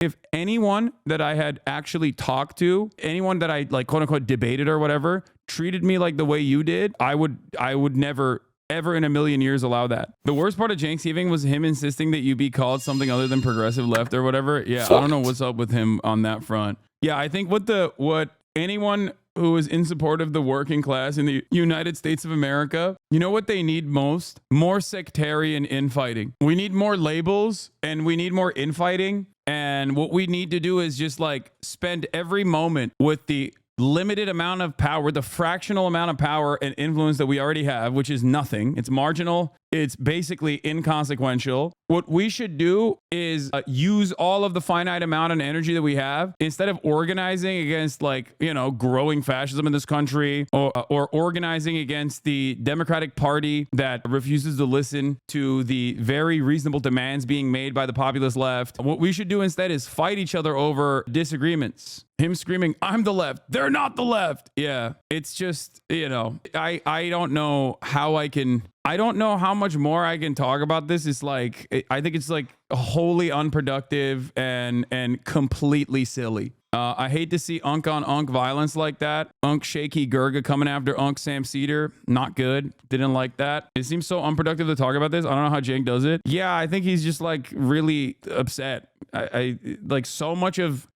if anyone that I had actually talked to, anyone that I like quote unquote debated or whatever, treated me like the way you did, I would never ever in a million years allow that. The worst part of Cenksgiving was him insisting that you be called something other than progressive left or whatever. Yeah, I don't know what's up with him on that front. Yeah, I think what anyone who is in support of the working class in the United States of America, you know what they need most? More sectarian infighting. We need more labels and we need more infighting. And what we need to do is just like spend every moment with the limited amount of power, the fractional amount of power and influence that we already have, which is nothing. It's marginal. It's basically inconsequential. What we should do is use all of the finite amount of energy that we have instead of organizing against like, you know, growing fascism in this country or organizing against the Democratic Party that refuses to listen to the very reasonable demands being made by the populist left. What we should do instead is fight each other over disagreements. Him screaming, I'm the left. They're not the left. Yeah, it's just, you know, I don't know how I don't know how much more I can talk about this. It's like, I think it's like wholly unproductive and completely silly. I hate to see Unk on Unk violence like that. Unk Shaky Gurga coming after Unk Sam Cedar. Not good. Didn't like that. It seems so unproductive to talk about this. I don't know how Cenk does it. Yeah, I think he's just like really upset. I like so much of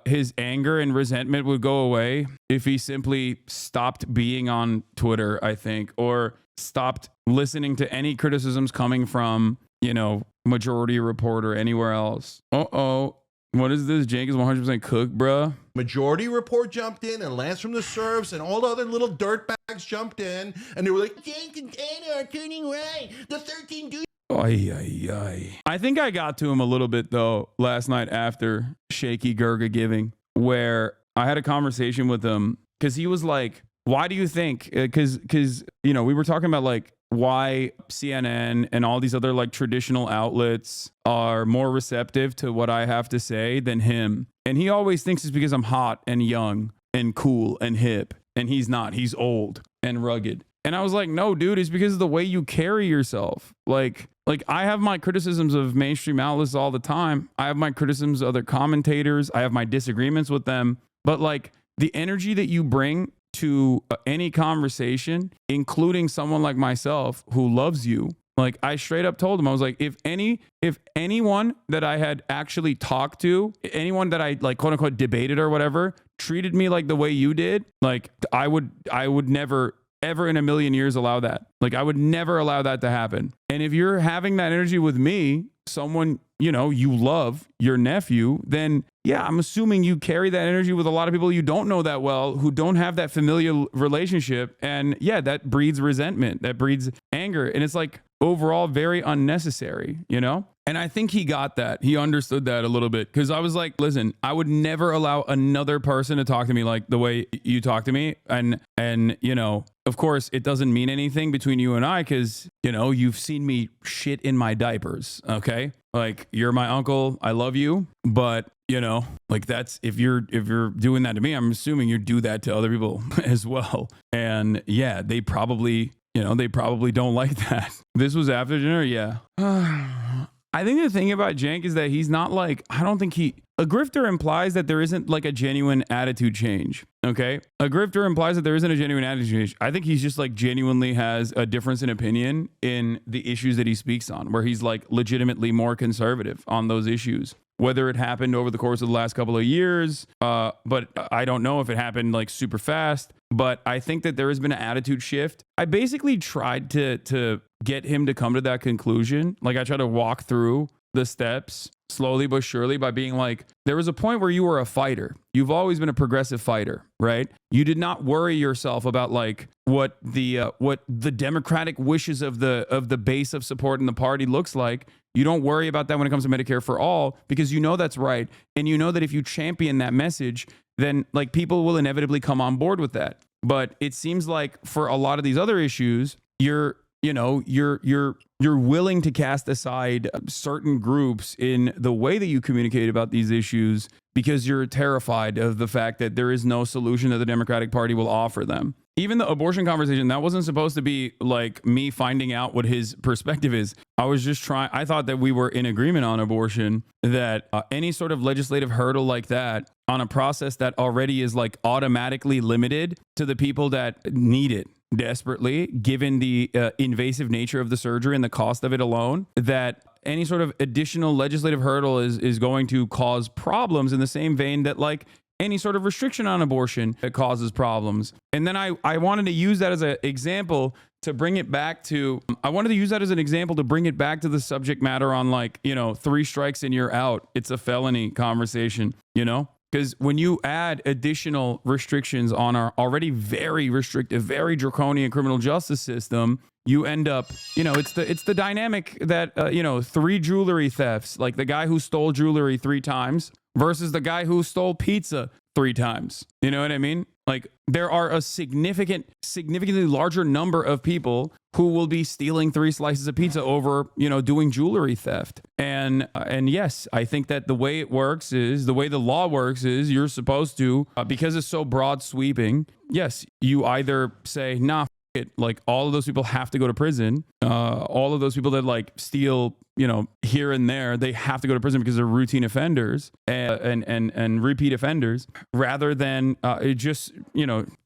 his anger and resentment would go away if he simply stopped being on Twitter, I think, or stopped listening to any criticisms coming from, you know, Majority Report or anywhere else. What is this? Cenk is 100% cooked, bruh. Majority Report jumped in, and Lance from the Serfs and all the other little dirtbags jumped in, and they were like, Cenk and Anna are turning right. The 13 dudes. I think I got to him a little bit though last night after Shaky Gurga Giving, where I had a conversation with him because he was like, why do you think, because you know, we were talking about like why CNN and all these other like traditional outlets are more receptive to what I have to say than him. And he always thinks it's because I'm hot and young and cool and hip, and he's not. He's old and rugged. And I was like, no, dude, it's because of the way you carry yourself. Like I have my criticisms of mainstream outlets all the time. I have my criticisms of other commentators. I have my disagreements with them. But like the energy that you bring to any conversation, including someone like myself who loves you, like I straight up told him, I was like, if anyone that I had actually talked to, anyone that I like quote unquote debated or whatever, treated me like the way you did, like I would never ever in a million years allow that. Like I would never allow that to happen. And if you're having that energy with me, someone, you know, you love, your nephew, then yeah, I'm assuming you carry that energy with a lot of people you don't know that well, who don't have that familial relationship. And yeah, that breeds resentment, that breeds anger. And it's like overall very unnecessary, you know? And I think he got that. He understood that a little bit. Because I was like, listen, I would never allow another person to talk to me like the way you talk to me. And you know, of course, it doesn't mean anything between you and I because, you know, you've seen me shit in my diapers, okay? Like, you're my uncle. I love you. But, you know, like that's, if you're doing that to me, I'm assuming you do that to other people as well. And yeah, they probably don't like that. This was after dinner? Yeah. I think the thing about Cenk is that he's not like, a grifter implies that there isn't like a genuine attitude change. Okay. A grifter implies that there isn't a genuine attitude change. I think he's just like genuinely has a difference in opinion in the issues that he speaks on, where he's like legitimately more conservative on those issues. Whether it happened over the course of the last couple of years, but I don't know if it happened like super fast. But I think that there has been an attitude shift. I basically tried to get him to come to that conclusion. Like I tried to walk through the steps slowly but surely by being like, there was a point where you were a fighter. You've always been a progressive fighter, right? You did not worry yourself about like what the democratic wishes of the base of support in the party looks like. You don't worry about that when it comes to Medicare for all, because you know that's right. And you know that if you champion that message, then like people will inevitably come on board with that. But it seems like for a lot of these other issues, you're willing to cast aside certain groups in the way that you communicate about these issues because you're terrified of the fact that there is no solution that the Democratic Party will offer them. even the abortion conversation, that wasn't supposed to be like me finding out what his perspective is. I was just I thought that we were in agreement on abortion, that any sort of legislative hurdle like that on a process that already is like automatically limited to the people that need it desperately, given the invasive nature of the surgery and the cost of it alone, that any sort of additional legislative hurdle is going to cause problems in the same vein that like any sort of restriction on abortion that causes problems. And then I wanted to use that as an example to bring it back to, the subject matter on like, 3 strikes and you're out. It's a felony conversation, Because when you add additional restrictions on our already very restrictive, very draconian criminal justice system, you end up, it's the dynamic that, 3 jewelry thefts, like the guy who stole jewelry 3 times versus the guy who stole pizza 3 times. You know what I mean? Like there are a significantly larger number of people who will be stealing 3 slices of pizza over, doing jewelry theft. And yes, I think that the way the law works is you're supposed to, because it's so broad sweeping. Yes, you either say, nah, it, like all of those people have to go to prison. All of those people that like steal, here and there, they have to go to prison because they're routine offenders and repeat offenders, rather than just,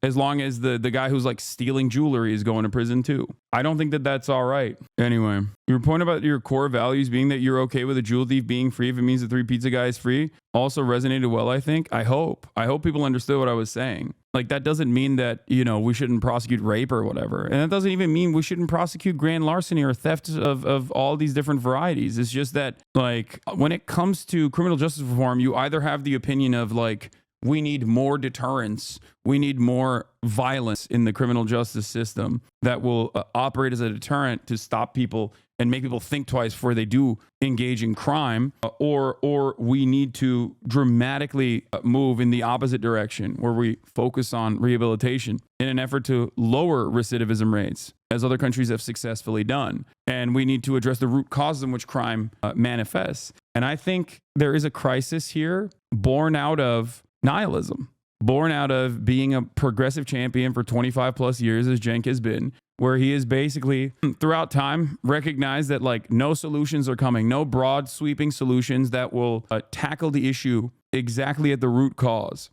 as long as the guy who's like stealing jewelry is going to prison too. I don't think that that's all right. Anyway, your point about your core values being that you're okay with a jewel thief being free if it means the 3 pizza guy is free also resonated well, I think. I hope people understood what I was saying. Like that doesn't mean that, we shouldn't prosecute rape or whatever. And that doesn't even mean we shouldn't prosecute grand larceny or theft of all these different varieties. It's just that like when it comes to criminal justice reform, you either have the opinion of like, we need more deterrence, we need more violence in the criminal justice system that will operate as a deterrent to stop people and make people think twice before they do engage in crime, or we need to dramatically move in the opposite direction where we focus on rehabilitation in an effort to lower recidivism rates, as other countries have successfully done. And we need to address the root causes in which crime manifests. And I think there is a crisis here born out of nihilism, born out of being a progressive champion for 25 plus years, as Cenk has been, where he is basically throughout time recognized that like no solutions are coming, no broad sweeping solutions that will tackle the issue exactly at the root cause,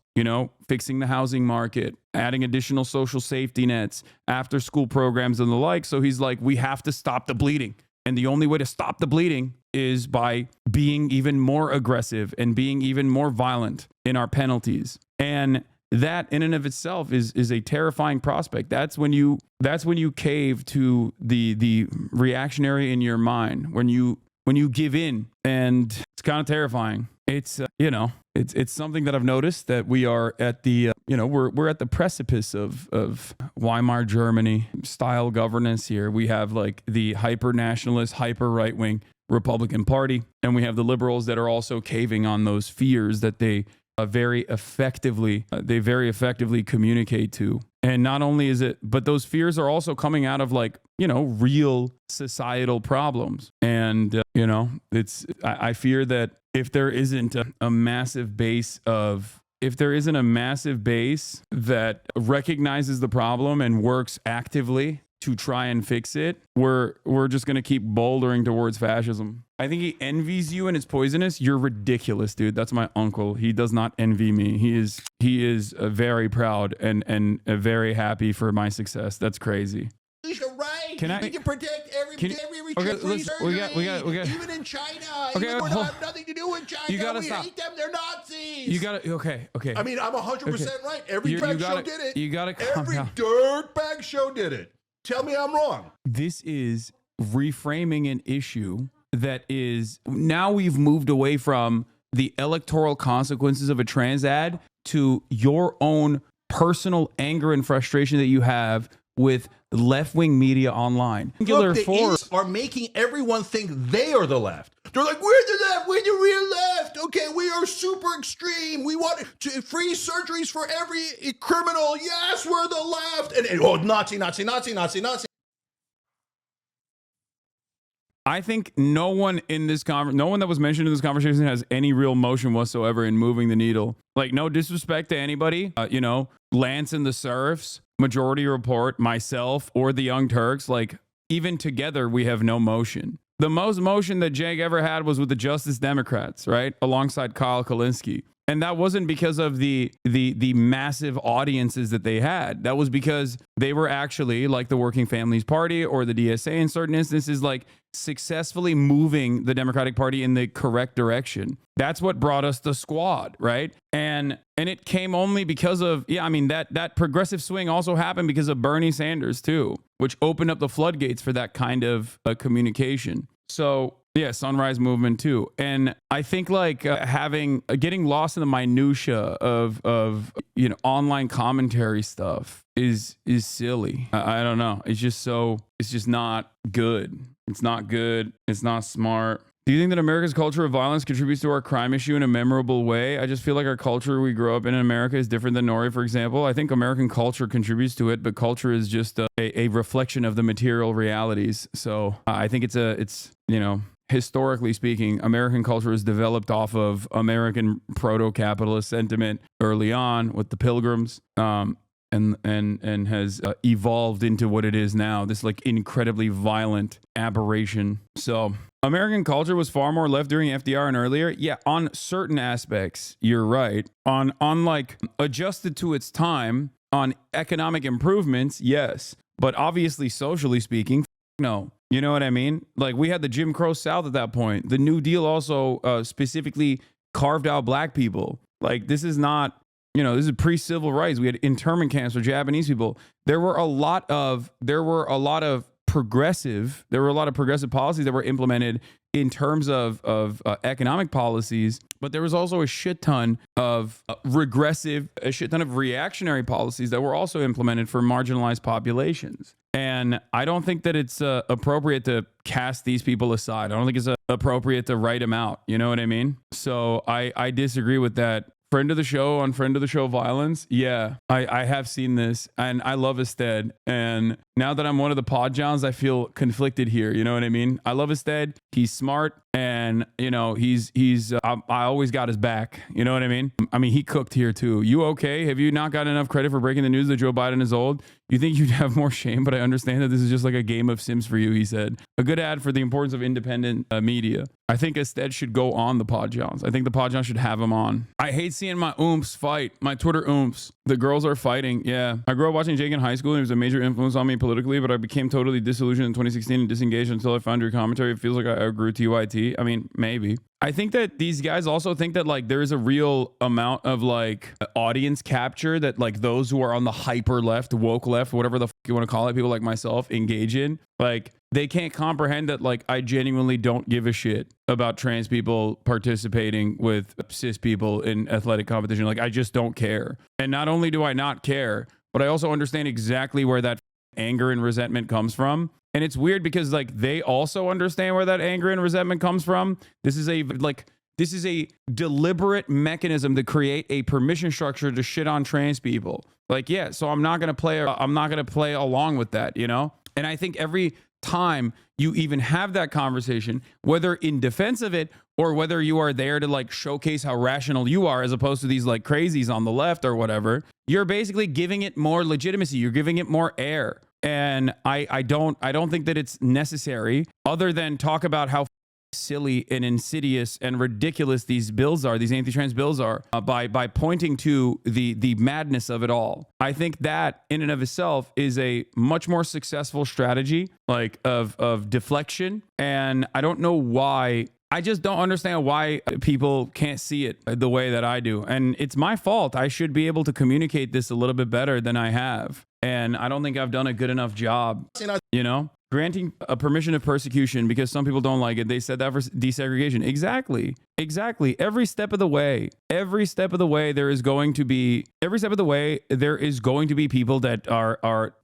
fixing the housing market, adding additional social safety nets, after school programs and the like. So he's like, we have to stop the bleeding. And the only way to stop the bleeding is by being even more aggressive and being even more violent in our penalties. And that in and of itself is a terrifying prospect. That's when you cave to the reactionary in your mind, when you give in, and it's kind of terrifying. It's it's something that I've noticed, that we are at the we're at the precipice of Weimar Germany style governance here. We have like the hyper nationalist, hyper right wing Republican Party, and we have the liberals that are also caving on those fears that they very effectively communicate to. And not only is it, but those fears are also coming out of like, real societal problems. And, I fear that if there isn't a massive base that recognizes the problem and works actively to try and fix it, we're just going to keep bouldering towards fascism. I think he envies you and it's poisonous. You're ridiculous, dude. That's my uncle. He does not envy me. He is very proud and very happy for my success. That's crazy. You're right. Can I? We can protect every surgery, even in China. Okay, even when I have nothing to do with China. You gotta we stop. hate them. They're Nazis. You gotta. Okay. I mean, I'm 100% right. Every drag show did it. You gotta calm Every down. dirtbag show did it. Tell me I'm wrong. This is reframing an issue that is, now we've moved away from the electoral consequences of a trans ad to your own personal anger and frustration that you have with left-wing media online. Look, the idiots are making everyone think they are the left. They're like, we're the left, we're the real left. Okay, we are super extreme. We want free surgeries for every criminal. Yes, we're the left. And oh, Nazi. I think no one that was mentioned in this conversation has any real motion whatsoever in moving the needle. Like, no disrespect to anybody, Lance and the Serfs, Majority Report, myself, or the Young Turks, like even together, we have no motion. The most motion that Cenk ever had was with the Justice Democrats, right? Alongside Kyle Kalinske. And that wasn't because of the massive audiences that they had. That was because they were actually, like the Working Families Party or the DSA in certain instances, like successfully moving the Democratic Party in the correct direction. That's what brought us the squad, right? And it came only because of, yeah, I mean, that progressive swing also happened because of Bernie Sanders too, which opened up the floodgates for that kind of communication. So yeah, Sunrise Movement too. And I think like getting lost in the minutia of online commentary stuff is silly. I don't know. It's just not good. It's not good. It's not smart. Do you think that America's culture of violence contributes to our crime issue in a memorable way? I just feel like our culture we grow up in America is different than Norway, for example. I think American culture contributes to it, but culture is just a reflection of the material realities. So I think it's historically speaking, American culture is developed off of American proto-capitalist sentiment early on with the Pilgrims, and has evolved into what it is now, this like incredibly violent aberration. So American culture was far more left during FDR and earlier. Yeah, on certain aspects, you're right. On like adjusted to its time, on economic improvements, yes. But obviously, socially speaking, no. You know what I mean? Like we had the Jim Crow South at that point. The New Deal also specifically carved out black people. Like this is not, this is pre-civil rights. We had internment camps for Japanese people. There were a lot of progressive policies that were implemented in terms of economic policies, but there was also a shit ton of reactionary policies that were also implemented for marginalized populations. And I don't think that it's appropriate to cast these people aside. I don't think it's appropriate to write them out. You know what I mean? So I disagree with that. Friend of the show on Friend of the Show Violence. Yeah, I have seen this and I love Ested. And now that I'm one of the pod Johns, I feel conflicted here. You know what I mean? I love Ested. He's smart and, I always got his back. You know what I mean? I mean, he cooked here too. You okay? Have you not gotten enough credit for breaking the news that Joe Biden is old? You think you'd have more shame, but I understand that this is just like a game of Sims for you, he said. A good ad for the importance of independent media. I think Ested should go on the Pod Johns. I think the Pod Johns should have him on. I hate seeing my oomps fight, my Twitter oomps. The girls are fighting. Yeah. I grew up watching Jake in high school and he was a major influence on me politically, but I became totally disillusioned in 2016 and disengaged until I found your commentary. It feels like I outgrew TYT. I mean, maybe. I think that these guys also think that like there is a real amount of like audience capture that like those who are on the hyper left, woke left, whatever the fuck you want to call it, people like myself engage in. Like they can't comprehend that like I genuinely don't give a shit about trans people participating with cis people in athletic competition. Like I just don't care. And not only do I not care, but I also understand exactly where that anger and resentment comes from. And it's weird because like they also understand where that anger and resentment comes from. This is a deliberate mechanism to create a permission structure to shit on trans people. Like, yeah, so I'm not going to play along with that, And I think every time you even have that conversation, whether in defense of it or whether you are there to like showcase how rational you are as opposed to these like crazies on the left or whatever, you're basically giving it more legitimacy. You're giving it more air. And I don't think that it's necessary other than talk about how silly and insidious and ridiculous these bills are, these anti-trans bills are, by pointing to the madness of it all. I think that in and of itself is a much more successful strategy, like of deflection. And I don't know why. I just don't understand why people can't see it the way that I do. And it's my fault. I should be able to communicate this a little bit better than I have. And I don't think I've done a good enough job, granting a permission of persecution because some people don't like it. They said that for desegregation. Exactly. Every step of the way, there is going to be people that are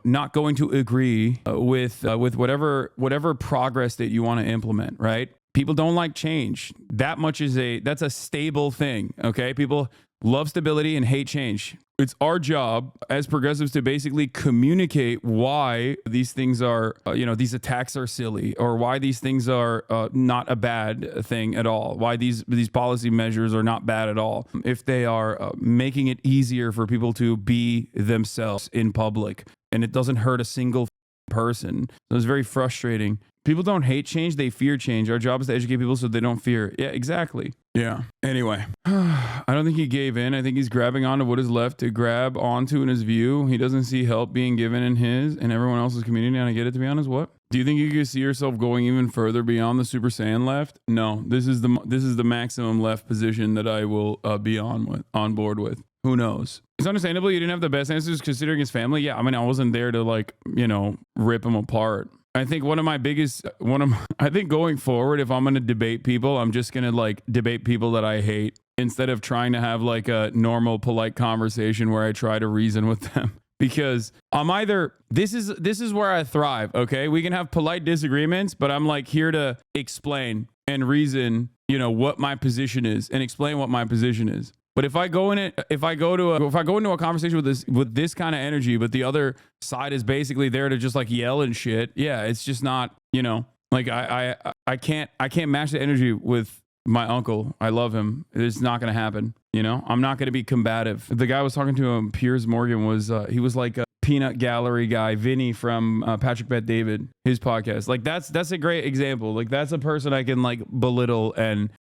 not going to agree with whatever progress that you want to implement, right? People don't like change. That's a stable thing, okay? People love stability and hate change. It's our job as progressives to basically communicate why these things are, these attacks are silly, or why these things are not a bad thing at all. Why these policy measures are not bad at all. If they are making it easier for people to be themselves in public, and it doesn't hurt a single person. So it's very frustrating. People don't hate change, they fear change. Our job is to educate people so they don't fear. Yeah, exactly. Yeah. Anyway, I don't think he gave in. I think he's grabbing onto what is left to grab onto in his view. He doesn't see help being given in his and everyone else's community. And I get it, to be honest. What? Do you think you could see yourself going even further beyond the Super Saiyan left? No. This is the maximum left position that I will be on board with. Who knows? It's understandable you didn't have the best answers considering his family. Yeah, I mean, I wasn't there to rip him apart. I think I think going forward, if I'm going to debate people, I'm just going to debate people that I hate instead of trying to have like a normal, polite conversation where I try to reason with them. Because I'm this is where I thrive. Okay. We can have polite disagreements, but I'm like here to explain and reason, what my position is and explain what my position is. But if I go into a conversation with this kind of energy, but the other side is basically there to just like yell and shit, yeah, it's just not, I can't match the energy with my uncle. I love him. It's not going to happen. I'm not going to be combative. The guy I was talking to him, Piers Morgan, he was like a peanut gallery guy, Vinny from Patrick Bet David, his podcast. Like that's a great example. Like that's a person I can like belittle and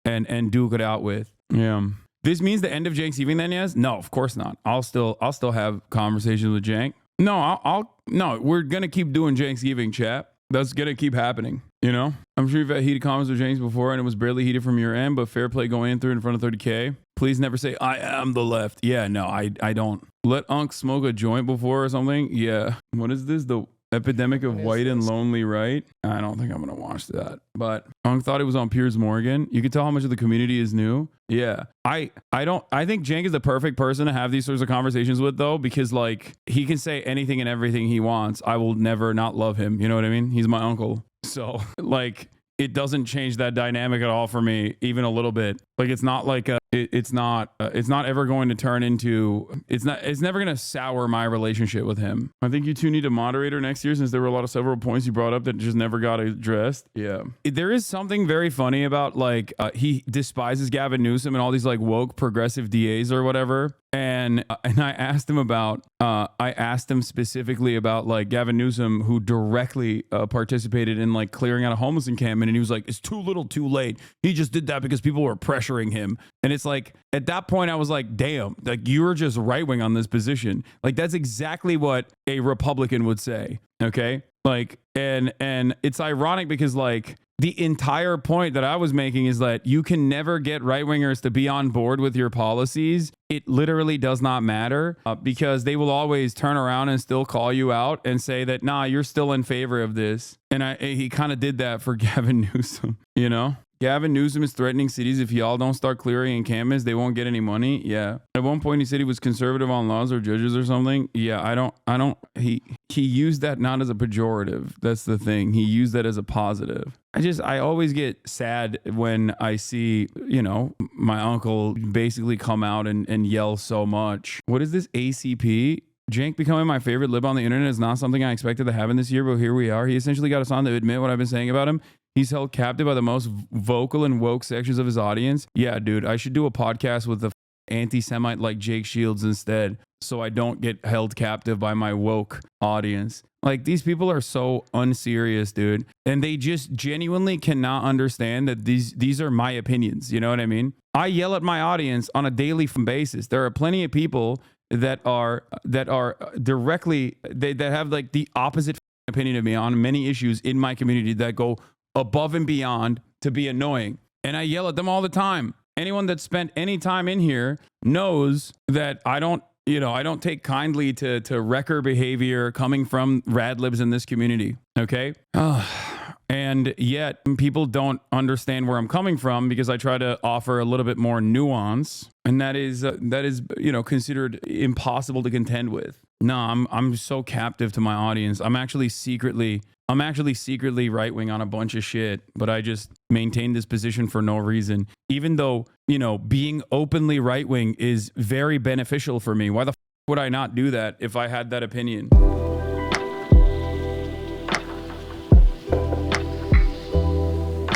duke it out with. Yeah. This means the end of Cenksgiving then, yes? No, of course not. I'll still have conversations with Cenk. No, no, we're going to keep doing Cenksgiving, chat. That's going to keep happening, I'm sure you've had heated comments with Cenk before and it was barely heated from your end, but fair play going through in front of 30K. Please never say, I am the left. Yeah, no, I don't. Let Unc smoke a joint before or something? Yeah. What is this? The epidemic of white and lonely, right? I don't think I'm going to watch that. But Unc thought it was on Piers Morgan. You can tell how much of the community is new. Yeah. I think Cenk is the perfect person to have these sorts of conversations with though, because like he can say anything and everything he wants. I will never not love him. You know what I mean? He's my uncle. So like it doesn't change that dynamic at all for me, even a little bit. Like it's not like it's not ever going to turn into, it's never going to sour my relationship with him. I think you two need a moderator next year since there were several points you brought up that just never got addressed. Yeah. There is something very funny about he despises Gavin Newsom and all these like woke progressive DAs or whatever. And I asked him specifically about like Gavin Newsom, who directly participated in like clearing out a homeless encampment. And he was like, it's too little too late. He just did that because people were pressuring him. And it's like, at that point, I was like, damn, like you were just right wing on this position. Like that's exactly what a Republican would say. Okay. Like, and it's ironic because like the entire point that I was making is that you can never get right wingers to be on board with your policies. It literally does not matter because they will always turn around and still call you out and say that, nah, you're still in favor of this. And he kind of did that for Gavin Newsom, Gavin Newsom is threatening cities. If y'all don't start clearing encampments, they won't get any money. Yeah. At one point he said he was conservative on laws or judges or something. Yeah, he used that not as a pejorative. That's the thing. He used that as a positive. I always get sad when I see, my uncle basically come out and yell so much. What is this ACP? Cenk becoming my favorite lib on the internet is not something I expected to happen this year, but here we are. He essentially got us on to admit what I've been saying about him. He's held captive by the most vocal and woke sections of his audience. Yeah, dude, I should do a podcast with the anti-Semite like Jake Shields instead, so I don't get held captive by my woke audience. Like these people are so unserious, dude. And they just genuinely cannot understand that these are my opinions. You know what I mean? I yell at my audience on a daily basis. There are plenty of people that are directly, that have like the opposite opinion of me on many issues in my community that go above and beyond to be annoying. And I yell at them all the time. Anyone that spent any time in here knows that I don't take kindly to wrecker behavior coming from rad libs in this community. Okay. And yet people don't understand where I'm coming from because I try to offer a little bit more nuance, and that is considered impossible to contend with. No, I'm so captive to my audience. I'm actually secretly right wing on a bunch of shit, but I just maintain this position for no reason. Even though, being openly right wing is very beneficial for me. Why the would I not do that if I had that opinion?